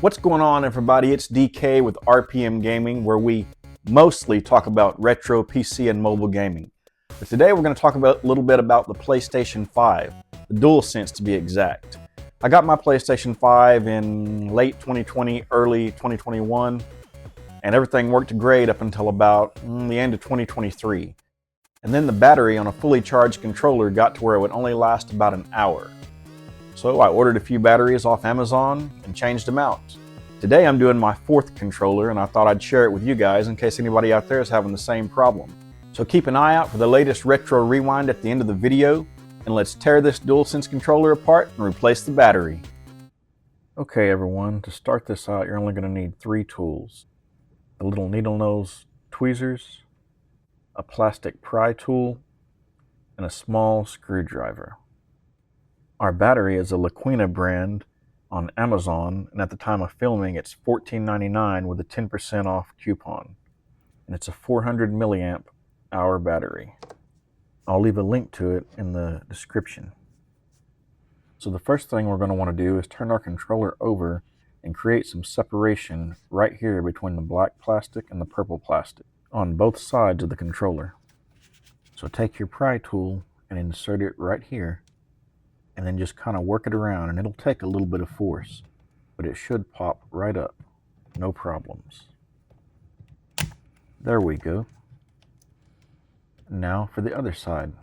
What's going on, everybody? It's DK with RPM Gaming, where we mostly talk about retro PC and mobile gaming. But today we're going to talk a little bit about the PlayStation 5, the DualSense to be exact. I got my PlayStation 5 in late 2020, early 2021, and everything worked great up until about the end of 2023. And then the battery on a fully charged controller got to where it would only last about an hour. So I ordered a few batteries off Amazon and changed them out. Today I'm doing my fourth controller, and I thought I'd share it with you guys in case anybody out there is having the same problem. So keep an eye out for the latest retro rewind at the end of the video, and let's tear this DualSense controller apart and replace the battery. Okay everyone, to start this out you're only going to need 3 tools. A little needle nose tweezers, a plastic pry tool, and a small screwdriver. Our battery is a Laquina brand on Amazon, and at the time of filming it's $14.99 with a 10% off coupon. And it's a 400 milliamp hour battery. I'll leave a link to it in the description. So the first thing we're going to want to do is turn our controller over and create some separation right here between the black plastic and the purple plastic on both sides of the controller. So take your pry tool and insert it right here, and then just kind of work it around, and it'll take a little bit of force, but it should pop right up, no problems. There we go. Now for the other side.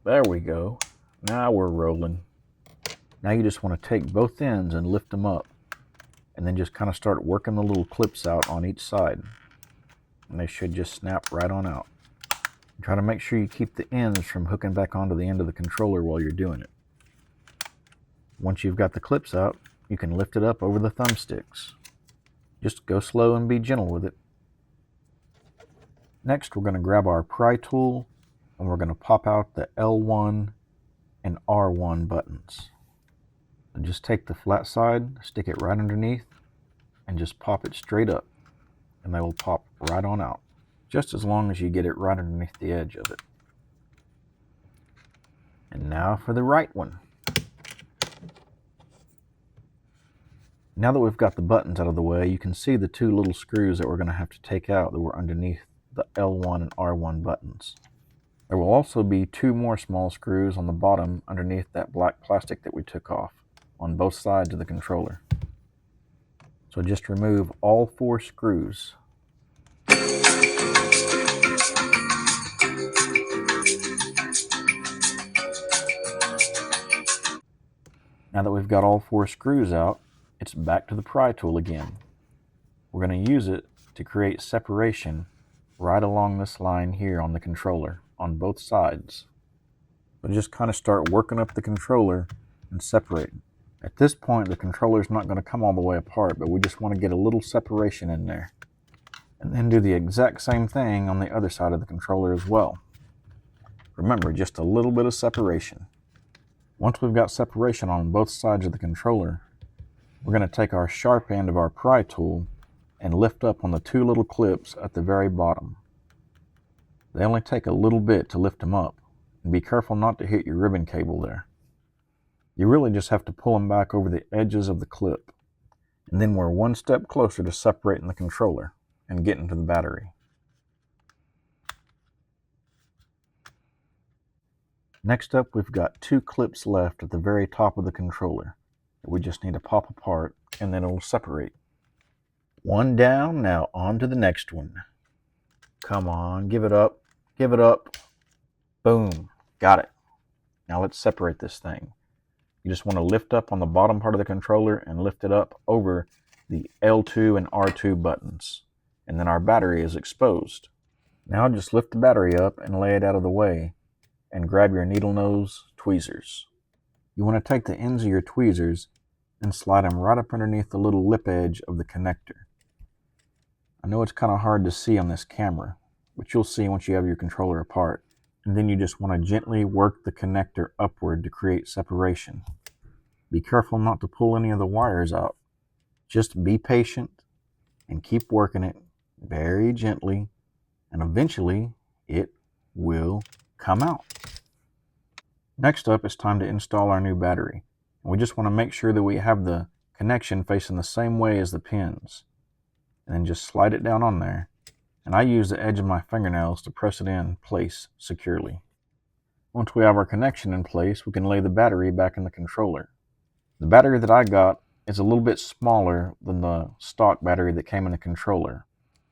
There we go. Now we're rolling. Now you just want to take both ends and lift them up, and then just kind of start working the little clips out on each side, and they should just snap right on out. Try to make sure you keep the ends from hooking back onto the end of the controller while you're doing it. Once you've got the clips out, you can lift it up over the thumbsticks. Just go slow and be gentle with it. Next, we're going to grab our pry tool and we're going to pop out the L1 and R1 buttons. And just take the flat side, stick it right underneath, and just pop it straight up, and they will pop right on out, just as long as you get it right underneath the edge of it. And now for the right one. Now that we've got the buttons out of the way, you can see the 2 little screws that we're going to have to take out that were underneath the L1 and R1 buttons. There will also be 2 more small screws on the bottom underneath that black plastic that we took off on both sides of the controller. So just remove all 4 screws. Now that we've got all 4 screws out, it's back to the pry tool again. We're going to use it to create separation right along this line here on the controller on both sides. So just kind of start working up the controller and separate. At this point the controller is not going to come all the way apart, but we just want to get a little separation in there. And then do the exact same thing on the other side of the controller as well. Remember, just a little bit of separation. Once we've got separation on both sides of the controller, we're going to take our sharp end of our pry tool and lift up on the 2 little clips at the very bottom. They only take a little bit to lift them up, and be careful not to hit your ribbon cable there. You really just have to pull them back over the edges of the clip, and then we're 1 step closer to separating the controller and getting to the battery. Next up, we've got 2 clips left at the very top of the controller that we just need to pop apart, and then it'll separate. 1 down, now on to the next one. Come on, give it up, give it up. Boom, got it. Now let's separate this thing. You just want to lift up on the bottom part of the controller and lift it up over the L2 and R2 buttons, and then our battery is exposed. Now just lift the battery up and lay it out of the way, and grab your needle nose tweezers. You want to take the ends of your tweezers and slide them right up underneath the little lip edge of the connector. I know it's kind of hard to see on this camera, but you'll see once you have your controller apart. And then you just want to gently work the connector upward to create separation. Be careful not to pull any of the wires out. Just be patient and keep working it very gently, and eventually it will come out. Next up, it's time to install our new battery. We just want to make sure that we have the connection facing the same way as the pins, and then just slide it down on there. And I use the edge of my fingernails to press it in place securely. Once we have our connection in place, we can lay the battery back in the controller. The battery that I got is a little bit smaller than the stock battery that came in the controller.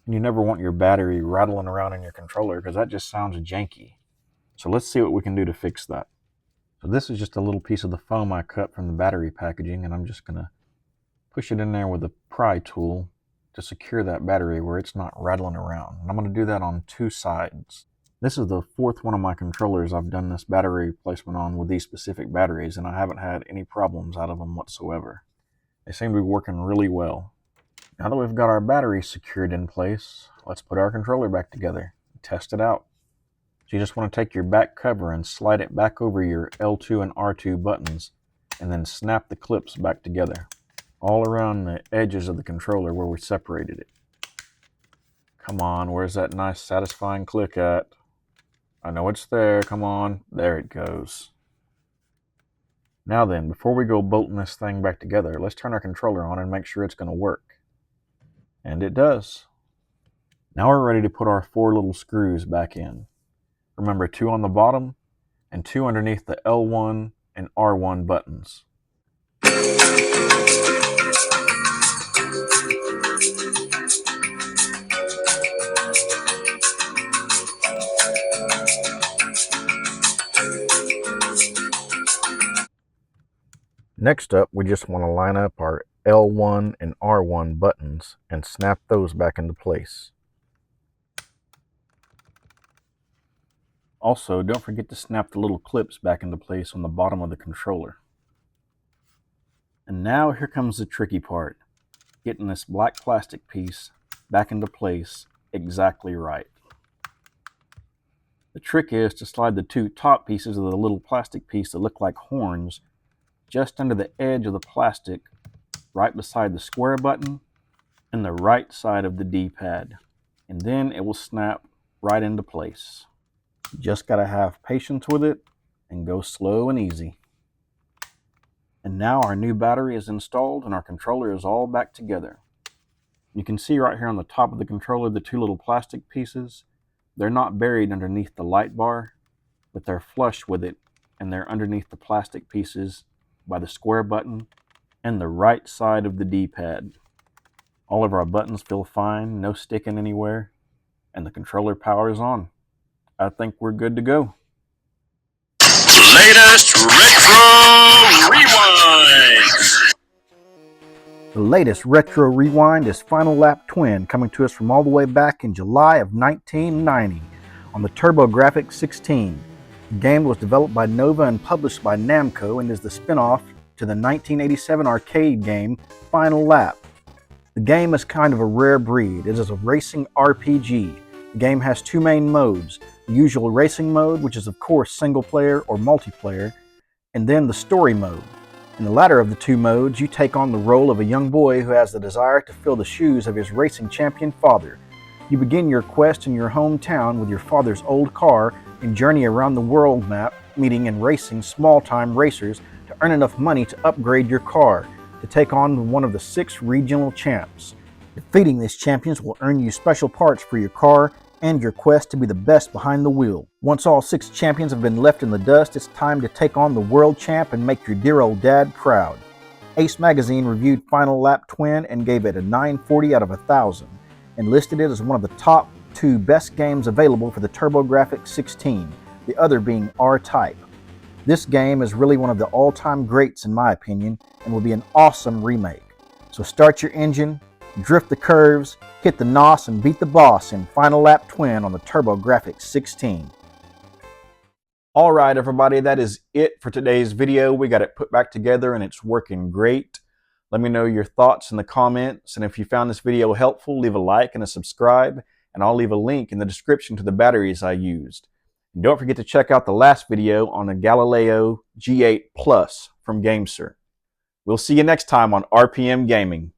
And you never want your battery rattling around in your controller because that just sounds janky. So let's see what we can do to fix that. So this is just a little piece of the foam I cut from the battery packaging, and I'm just going to push it in there with a pry tool to secure that battery where it's not rattling around. And I'm going to do that on 2 sides. This is the 4th one of my controllers I've done this battery replacement on with these specific batteries, and I haven't had any problems out of them whatsoever. They seem to be working really well. Now that we've got our battery secured in place, let's put our controller back together and test it out. So you just want to take your back cover and slide it back over your L2 and R2 buttons, and then snap the clips back together all around the edges of the controller where we separated it. Come on, where's that nice satisfying click at? I know it's there, come on, there it goes. Now then, before we go bolting this thing back together, let's turn our controller on and make sure it's going to work. And it does. Now we're ready to put our 4 little screws back in. Remember, 2 on the bottom and 2 underneath the L1 and R1 buttons. Next up, we just want to line up our L1 and R1 buttons and snap those back into place. Also, don't forget to snap the little clips back into place on the bottom of the controller. And now here comes the tricky part, getting this black plastic piece back into place exactly right. The trick is to slide the 2 top pieces of the little plastic piece that look like horns just under the edge of the plastic right beside the square button and the right side of the D-pad. And then it will snap right into place. You just gotta have patience with it and go slow and easy. And now our new battery is installed and our controller is all back together. You can see right here on the top of the controller the 2 little plastic pieces. They're not buried underneath the light bar, but they're flush with it, and they're underneath the plastic pieces by the square button and the right side of the D-pad. All of our buttons feel fine, no sticking anywhere, and the controller power is on. I think we're good to go. Latest Retro Rewind! The latest Retro Rewind is Final Lap Twin, coming to us from all the way back in July of 1990 on the TurboGrafx 16. The game was developed by Nova and published by Namco and is the spin-off to the 1987 arcade game Final Lap. The game is kind of a rare breed. It is a racing RPG. The game has 2 main modes, the usual racing mode, which is of course single player or multiplayer, and then the story mode. In the latter of the 2 modes, you take on the role of a young boy who has the desire to fill the shoes of his racing champion father. You begin your quest in your hometown with your father's old car and journey around the world map, meeting and racing small-time racers to earn enough money to upgrade your car, to take on one of the 6 regional champs. Defeating these champions will earn you special parts for your car and your quest to be the best behind the wheel. Once all 6 champions have been left in the dust, it's time to take on the world champ and make your dear old dad proud. Ace Magazine reviewed Final Lap Twin and gave it a 940 out of 1,000 and listed it as one of the top 2 best games available for the TurboGrafx 16, the other being R-Type. This game is really one of the all-time greats in my opinion and will be an awesome remake. So start your engine, drift the curves, hit the NOS, and beat the boss in Final Lap Twin on the TurboGrafx 16. Alright everybody, that is it for today's video. We got it put back together and it's working great. Let me know your thoughts in the comments, and if you found this video helpful, leave a like and a subscribe, and I'll leave a link in the description to the batteries I used. And don't forget to check out the last video on the Galileo G8 Plus from GameSir. We'll see you next time on RPM Gaming.